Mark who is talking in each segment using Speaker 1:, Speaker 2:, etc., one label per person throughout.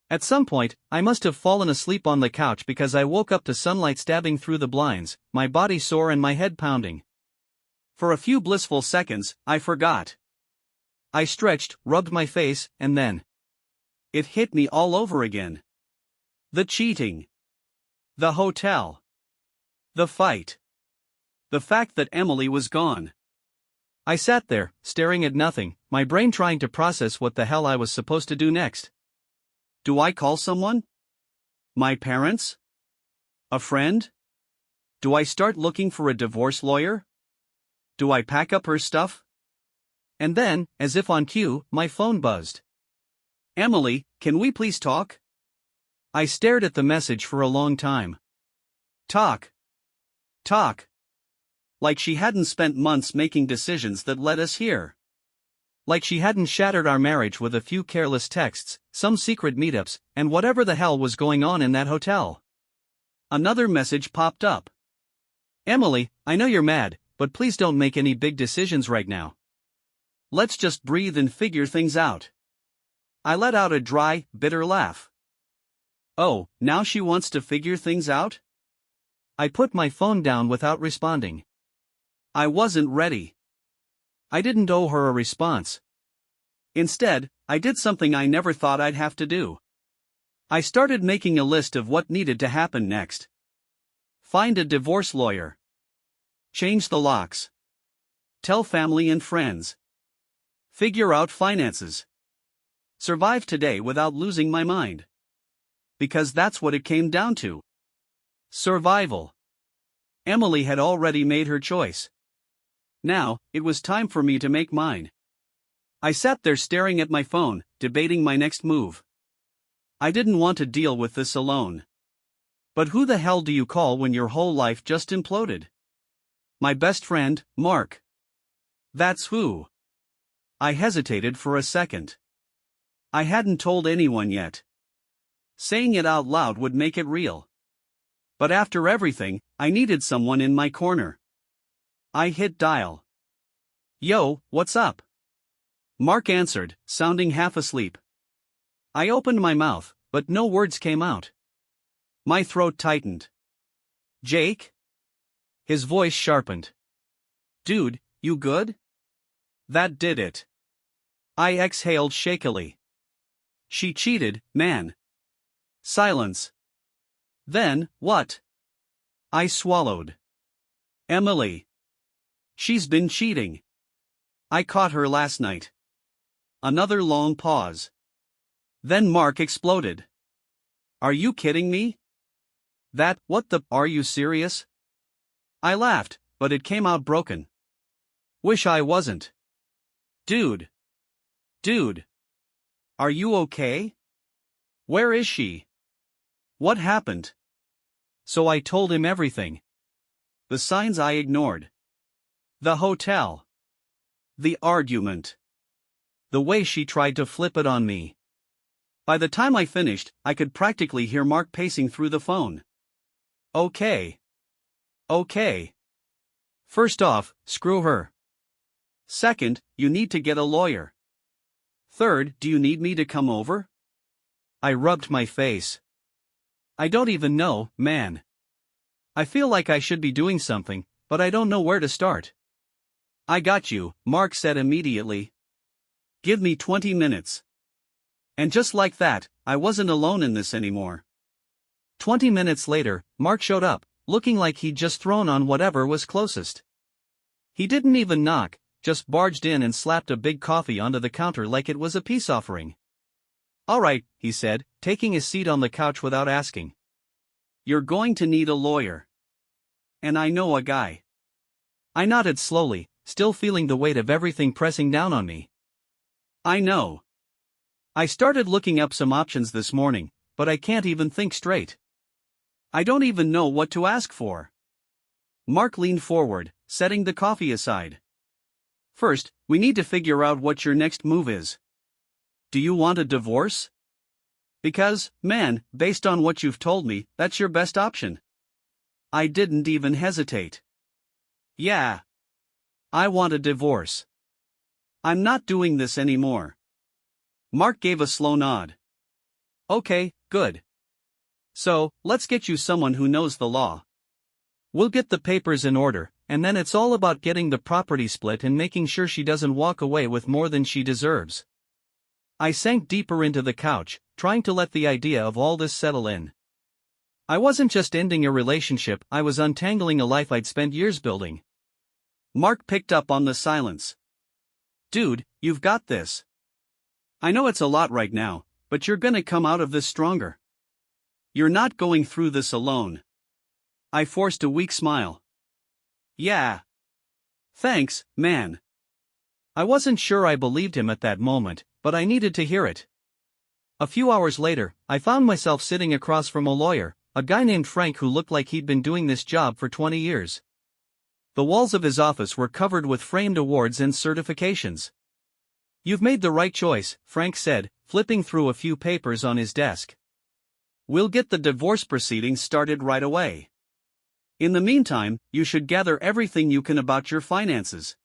Speaker 1: At some point, I must have fallen asleep on the couch because I woke up to sunlight stabbing through the blinds, my body sore and my head pounding. For a few blissful seconds, I forgot. I stretched, rubbed my face, and then it hit me all over again. The cheating. The hotel. The fight. The fact that Emily was gone. I sat there, staring at nothing, my brain trying to process what the hell I was supposed to do next. Do I call someone? My parents? A friend? Do I start looking for a divorce lawyer? Do I pack up her stuff? And then, as if on cue, my phone buzzed. Emily, can we please talk? I stared at the message for a long time. Talk. Talk. Like she hadn't spent months making decisions that led us here. Like she hadn't shattered our marriage with a few careless texts, some secret meetups, and whatever the hell was going on in that hotel. Another message popped up. Emily, I know you're mad, but please don't make any big decisions right now. Let's just breathe and figure things out. I let out a dry, bitter laugh. Oh, now she wants to figure things out? I put my phone down without responding. I wasn't ready. I didn't owe her a response. Instead, I did something I never thought I'd have to do. I started making a list of what needed to happen next. Find a divorce lawyer. Change the locks. Tell family and friends. Figure out finances. Survive today without losing my mind. Because that's what it came down to. Survival. Emily had already made her choice. Now, it was time for me to make mine. I sat there staring at my phone, debating my next move. I didn't want to deal with this alone. But who the hell do you call when your whole life just imploded? My best friend, Mark. That's who. I hesitated for a second. I hadn't told anyone yet. Saying it out loud would make it real. But after everything, I needed someone in my corner. I hit dial. Yo, what's up? Mark answered, sounding half asleep. I opened my mouth, but no words came out. My throat tightened. Jake? His voice sharpened. Dude, you good? That did it. I exhaled shakily. She cheated, man. Silence. Then, what? I swallowed. Emily. She's been cheating. I caught her last night. Another long pause. Then Mark exploded. Are you kidding me? What the, are you serious? I laughed, but it came out broken. Wish I wasn't. Dude. Are you okay? Where is she? What happened? So I told him everything. The signs I ignored. The hotel. The argument. The way she tried to flip it on me. By the time I finished, I could practically hear Mark pacing through the phone. Okay. First off, screw her. Second, you need to get a lawyer. Third, do you need me to come over? I rubbed my face. I don't even know, man. I feel like I should be doing something, but I don't know where to start. I got you, Mark said immediately. Give me 20 minutes. And just like that, I wasn't alone in this anymore. 20 minutes later, Mark showed up, looking like he'd just thrown on whatever was closest. He didn't even knock, just barged in and slapped a big coffee onto the counter like it was a peace offering. All right, he said, taking his seat on the couch without asking. You're going to need a lawyer. And I know a guy. I nodded slowly, still feeling the weight of everything pressing down on me. I know. I started looking up some options this morning, but I can't even think straight. I don't even know what to ask for. Mark leaned forward, setting the coffee aside. First, we need to figure out what your next move is. Do you want a divorce? Because, man, based on what you've told me, that's your best option. I didn't even hesitate. Yeah. I want a divorce. I'm not doing this anymore. Mark gave a slow nod. Okay, good. So, let's get you someone who knows the law. We'll get the papers in order, and then it's all about getting the property split and making sure she doesn't walk away with more than she deserves. I sank deeper into the couch, trying to let the idea of all this settle in. I wasn't just ending a relationship, I was untangling a life I'd spent years building. Mark picked up on the silence. Dude, you've got this. I know it's a lot right now, but you're gonna come out of this stronger. You're not going through this alone. I forced a weak smile. Yeah. Thanks, man. I wasn't sure I believed him at that moment, but I needed to hear it. A few hours later, I found myself sitting across from a lawyer, a guy named Frank who looked like he'd been doing this job for 20 years. The walls of his office were covered with framed awards and certifications. You've made the right choice, Frank said, flipping through a few papers on his desk. We'll get the divorce proceedings started right away. In the meantime, you should gather everything you can about your finances.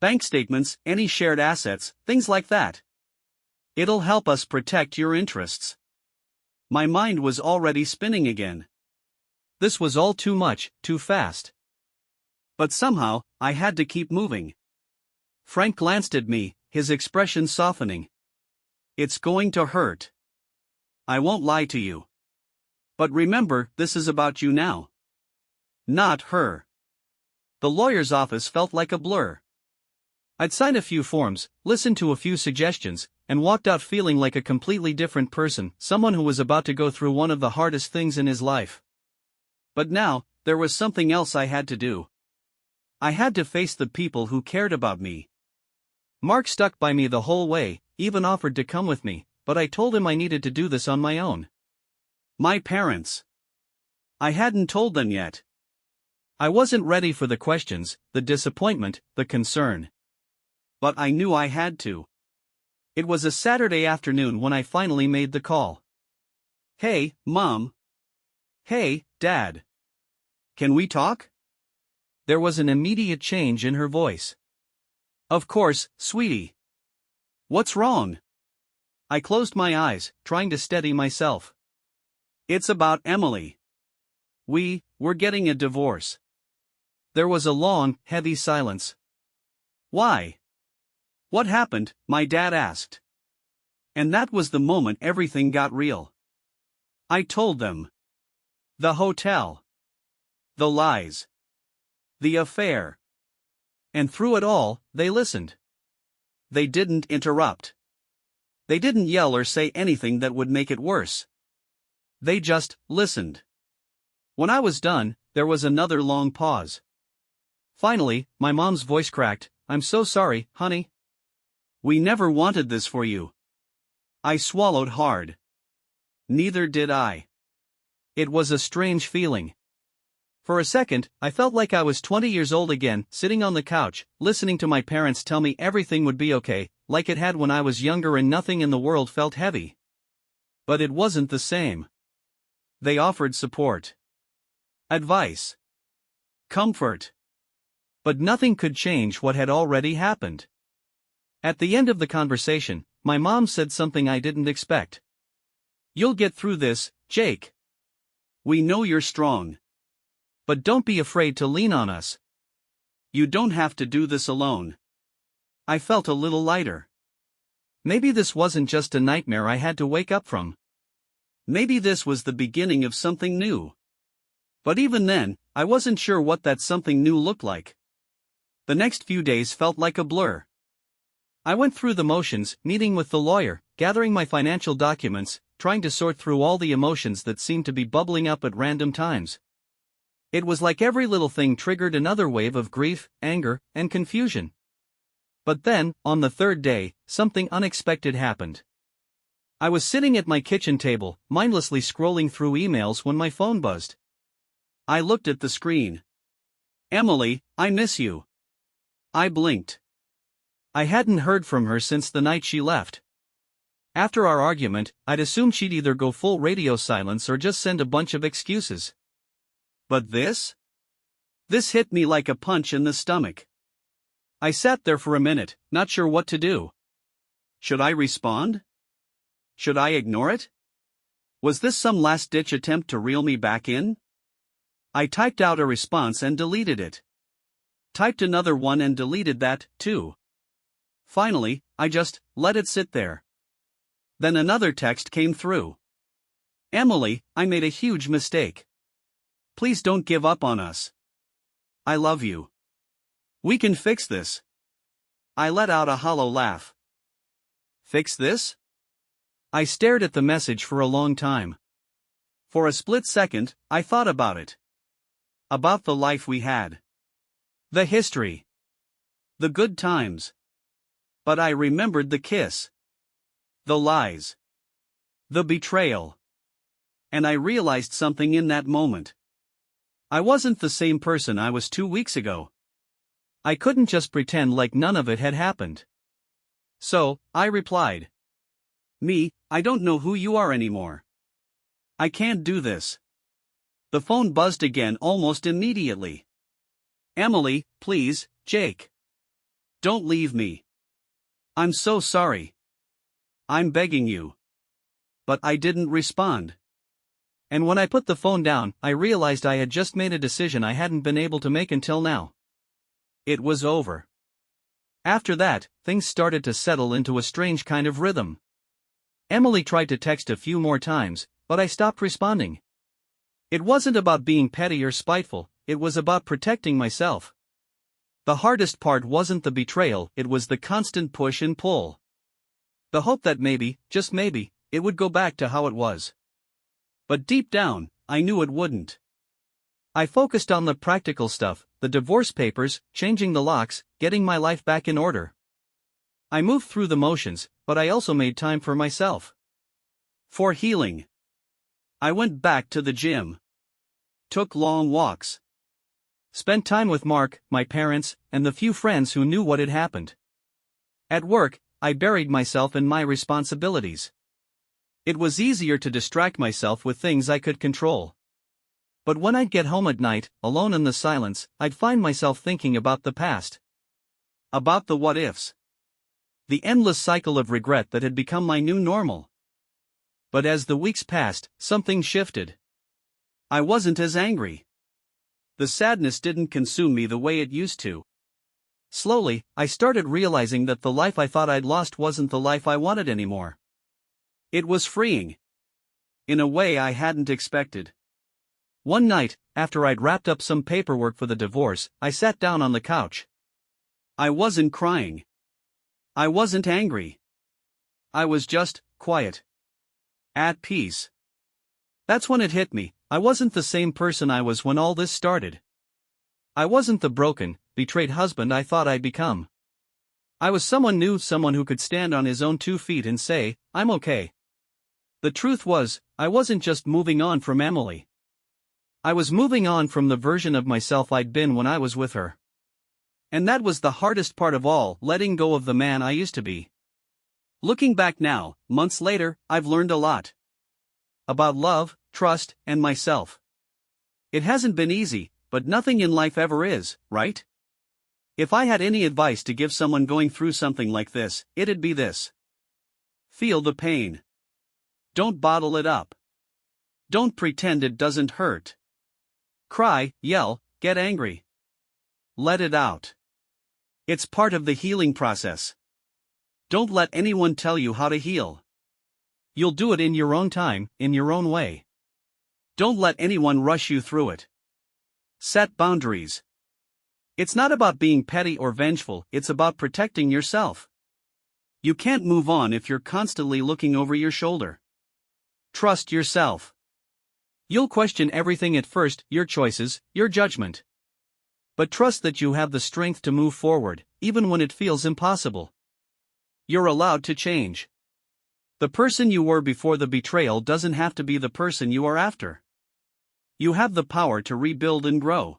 Speaker 1: Bank statements, any shared assets, things like that. It'll help us protect your interests. My mind was already spinning again. This was all too much, too fast. But somehow, I had to keep moving. Frank glanced at me, his expression softening. It's going to hurt. I won't lie to you. But remember, this is about you now. Not her. The lawyer's office felt like a blur. I'd signed a few forms, listened to a few suggestions, and walked out feeling like a completely different person, someone who was about to go through one of the hardest things in his life. But now, there was something else I had to do. I had to face the people who cared about me. Mark stuck by me the whole way, even offered to come with me, but I told him I needed to do this on my own. My parents. I hadn't told them yet. I wasn't ready for the questions, the disappointment, the concern. But I knew I had to. It was a Saturday afternoon when I finally made the call. Hey, Mom. Hey, Dad. Can we talk? There was an immediate change in her voice. Of course, sweetie. What's wrong? I closed my eyes, trying to steady myself. It's about Emily. We're getting a divorce. There was a long, heavy silence. Why? What happened? My dad asked. And that was the moment everything got real. I told them. The hotel. The lies. The affair. And through it all, they listened. They didn't interrupt. They didn't yell or say anything that would make it worse. They just listened. When I was done, there was another long pause. Finally, my mom's voice cracked. I'm so sorry, honey. We never wanted this for you. I swallowed hard. Neither did I. It was a strange feeling. For a second, I felt like I was 20 years old again, sitting on the couch, listening to my parents tell me everything would be okay, like it had when I was younger and nothing in the world felt heavy. But it wasn't the same. They offered support. Advice. Comfort. But nothing could change what had already happened. At the end of the conversation, my mom said something I didn't expect. You'll get through this, Jake. We know you're strong. But don't be afraid to lean on us. You don't have to do this alone. I felt a little lighter. Maybe this wasn't just a nightmare I had to wake up from. Maybe this was the beginning of something new. But even then, I wasn't sure what that something new looked like. The next few days felt like a blur. I went through the motions, meeting with the lawyer, gathering my financial documents, trying to sort through all the emotions that seemed to be bubbling up at random times. It was like every little thing triggered another wave of grief, anger, and confusion. But then, on the third day, something unexpected happened. I was sitting at my kitchen table, mindlessly scrolling through emails when my phone buzzed. I looked at the screen. Emily, I miss you. I blinked. I hadn't heard from her since the night she left. After our argument, I'd assumed she'd either go full radio silence or just send a bunch of excuses. But this? This hit me like a punch in the stomach. I sat there for a minute, not sure what to do. Should I respond? Should I ignore it? Was this some last-ditch attempt to reel me back in? I typed out a response and deleted it. Typed another one and deleted that, too. Finally, I just let it sit there. Then another text came through. Emily, I made a huge mistake. Please don't give up on us. I love you. We can fix this. I let out a hollow laugh. Fix this? I stared at the message for a long time. For a split second, I thought about it. About the life we had. The history. The good times. But I remembered the kiss. The lies. The betrayal. And I realized something in that moment. I wasn't the same person I was 2 weeks ago. I couldn't just pretend like none of it had happened. So, I replied. Me, I don't know who you are anymore. I can't do this. The phone buzzed again almost immediately. Emily, please, Jake. Don't leave me. I'm so sorry. I'm begging you. But I didn't respond. And when I put the phone down, I realized I had just made a decision I hadn't been able to make until now. It was over. After that, things started to settle into a strange kind of rhythm. Emily tried to text a few more times, but I stopped responding. It wasn't about being petty or spiteful, it was about protecting myself. The hardest part wasn't the betrayal, it was the constant push and pull. The hope that maybe, just maybe, it would go back to how it was. But deep down, I knew it wouldn't. I focused on the practical stuff, the divorce papers, changing the locks, getting my life back in order. I moved through the motions, but I also made time for myself. For healing. I went back to the gym. Took long walks. Spent time with Mark, my parents, and the few friends who knew what had happened. At work, I buried myself in my responsibilities. It was easier to distract myself with things I could control. But when I'd get home at night, alone in the silence, I'd find myself thinking about the past. About the what-ifs. The endless cycle of regret that had become my new normal. But as the weeks passed, something shifted. I wasn't as angry. The sadness didn't consume me the way it used to. Slowly, I started realizing that the life I thought I'd lost wasn't the life I wanted anymore. It was freeing. In a way I hadn't expected. One night, after I'd wrapped up some paperwork for the divorce, I sat down on the couch. I wasn't crying. I wasn't angry. I was just quiet. At peace. That's when it hit me, I wasn't the same person I was when all this started. I wasn't the broken, betrayed husband I thought I'd become. I was someone new, someone who could stand on his own 2 feet and say, I'm okay. The truth was, I wasn't just moving on from Emily. I was moving on from the version of myself I'd been when I was with her. And that was the hardest part of all, letting go of the man I used to be. Looking back now, months later, I've learned a lot. About love, trust, and myself. It hasn't been easy, but nothing in life ever is, right? If I had any advice to give someone going through something like this, it'd be this. Feel the pain. Don't bottle it up. Don't pretend it doesn't hurt. Cry, yell, get angry. Let it out. It's part of the healing process. Don't let anyone tell you how to heal. You'll do it in your own time, in your own way. Don't let anyone rush you through it. Set boundaries. It's not about being petty or vengeful, it's about protecting yourself. You can't move on if you're constantly looking over your shoulder. Trust yourself. You'll question everything at first, your choices, your judgment. But trust that you have the strength to move forward, even when it feels impossible. You're allowed to change. The person you were before the betrayal doesn't have to be the person you are after. You have the power to rebuild and grow.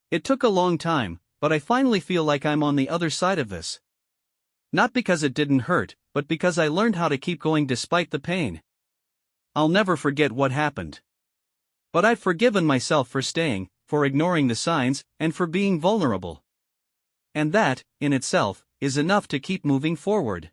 Speaker 1: It took a long time, but I finally feel like I'm on the other side of this. Not because it didn't hurt, but because I learned how to keep going despite the pain. I'll never forget what happened. But I've forgiven myself for staying, for ignoring the signs, and for being vulnerable. And that, in itself, is enough to keep moving forward.